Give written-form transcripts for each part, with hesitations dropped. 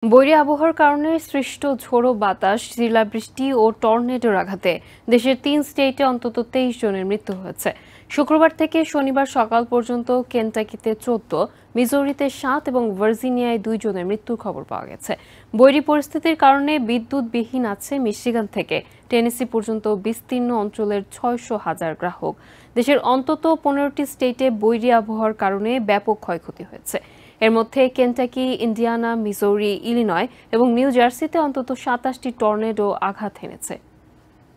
বৈরী আবহাওয়ার কারণে সৃষ্ট ঝোড়ো বাতাস, শিলাবৃষ্টি ও টর্নেডোর আঘাতে দেশের ৩ স্টেটে অন্তত ২৩ জনের মৃত্যু হয়েছে। শুক্রবার থেকে শনিবার সকাল পর্যন্ত কেন্টাকিতে ১৪, মিজোরিতে ৭ এবং ভার্জিনিয়ায় ২ জনের মৃত্যুর খবর পাওয়া গেছে। বৈরী পরিস্থিতির কারণে বিদ্যুৎবিহীন আছে মিশিগান থেকে টেনেসি পর্যন্ত বিস্তীর্ণ অঞ্চলের ৬০০,০০০ গ্রাহক। দেশের অন্তত ১৫টি স্টেটে বৈরী আবহাওয়ার কারণে ব্যাপক ক্ষয়ক্ষতি হয়েছে। এর মধ্যে কেন্টাকি, ইন্ডিয়ানা, মিজোরি, ইলিনয় এবং নিউ জার্সিতে অন্তত ২৭টি টর্নেডো আঘাত হেনেছে।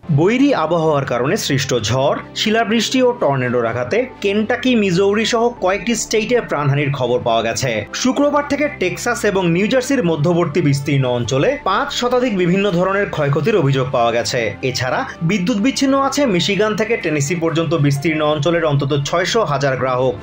বৈরী আবহাওয়ার কারণে সৃষ্ট ঝড়, শিলাবৃষ্টি ও টর্নেডোর আঘাতে কেন্টাকি, মিজৌরি সহ কয়েকটি স্টেটে প্রাণহানির খবর পাওয়া গেছে। শুক্রবার থেকে টেক্সাস এবং নিউ জার্সির মধ্যবর্তী বিস্তীর্ণ অঞ্চলে ৫ শতাধিক বিভিন্ন ধরনের ক্ষয়ক্ষতির অভিযোগ পাওয়া গেছে। এছাড়া বিদ্যুৎ বিচ্ছিন্ন আছে মিশিগান থেকে টেনেসি পর্যন্ত বিস্তীর্ণ অঞ্চলের অন্তত ৬০০,০০০ গ্রাহক।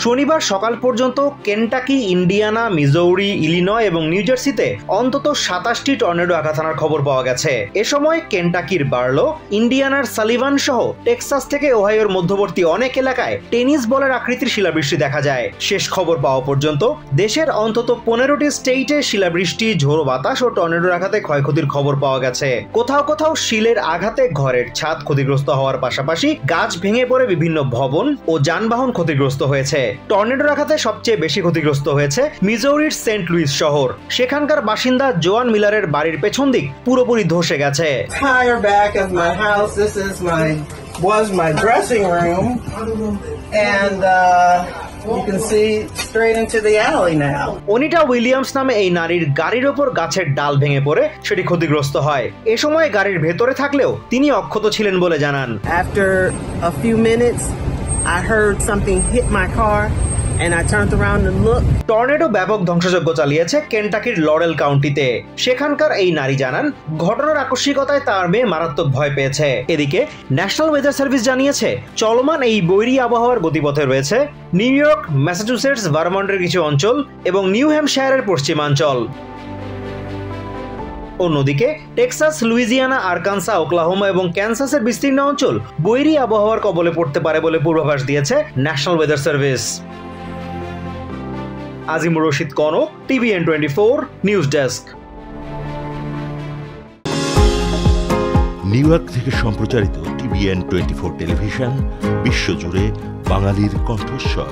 শনিবার সকাল পর্যন্ত কেন্টাকি, ইন্ডিয়ানা, মিজৌরি, ইলিনয় এবং নিউ জার্সিতে অন্তত ২৭টি টর্নেডো আঘাত হানার খবর পাওয়া গেছে। এ সময় কেন্টাকির বার্লো, ইন্ডিয়ানার সালিভান সহ টেক্সাস থেকে ওহাইওর মধ্যবর্তী অনেক এলাকায় টেনিস বলের আকৃতির শিলাবৃষ্টি দেখা যায়। শেষ খবর পাওয়া পর্যন্ত দেশের অন্তত ১৫টি স্টেটে শিলাবৃষ্টি, ঝোড়ো বাতাস ও টর্নেডোর আঘাতে ক্ষয়ক্ষতির খবর পাওয়া গেছে। কোথাও কোথাও শিলের আঘাতে ঘরের ছাদ ক্ষতিগ্রস্ত হওয়ার পাশাপাশি গাছ ভেঙে পড়ে বিভিন্ন ভবন ও যানবাহন ক্ষতিগ্রস্ত হয়েছে। টর্নেডোর আঘাতে সবচেয়ে বেশি ক্ষতিগ্রস্ত হয়েছে মিজৌরির সেন্ট লুইস শহর। সেখানকার বাসিন্দা জোয়ান মিলারের বাড়ির পেছন দিক পুরোপুরি ধসে গেছে। Was my dressing room, and you can see straight into the alley now. Anita Williams নামে এই নারীর গাড়ির ওপর গাছের ডাল ভেঙে পড়ে সেটি ক্ষতিগ্রস্ত হয়। এ সময় গাড়ির ভেতরে থাকলেও তিনি অক্ষত ছিলেন বলে জানান। After a few minutes, I heard something hit my car. And I turned around and looked. Tornado ব্যাপক ধ্বংসযজ্ঞ চালিয়েছে কেন্টাকির লরেল কাউন্টিতে। সেখানকার এই নারী জানান, ঘটনার আকস্মিকতায় তার মেয়ে মারাত্মক ভয় পেয়েছে। এদিকে ন্যাশনাল ওয়েদার সার্ভিস জানিয়েছে, চলমান এই বৈরী আবহাওয়ার গতিপথে রয়েছে নিউ ইয়র্ক, ম্যাসাচুসেটস, ভারমন্টের কিছু অঞ্চল এবং নিউ হ্যাম্পশায়ারের পশ্চিমাঞ্চল। অন্যদিকে টেক্সাস, লুইজিয়ানা, আরকানসা, ওকলাহোমা এবং ক্যানসাসের বিস্তীর্ণ অঞ্চল বৈরী আবহাওয়ার কবলে পড়তে পারে বলে পূর্বাভাস দিয়েছে national weather service. Azimur Rashid Kanak, TVN24 news desk. New York থেকে সম্প্রচারিত TVN24 টেলিভিশন বিশ্বজুড়ে বাঙালির কণ্ঠস্বর।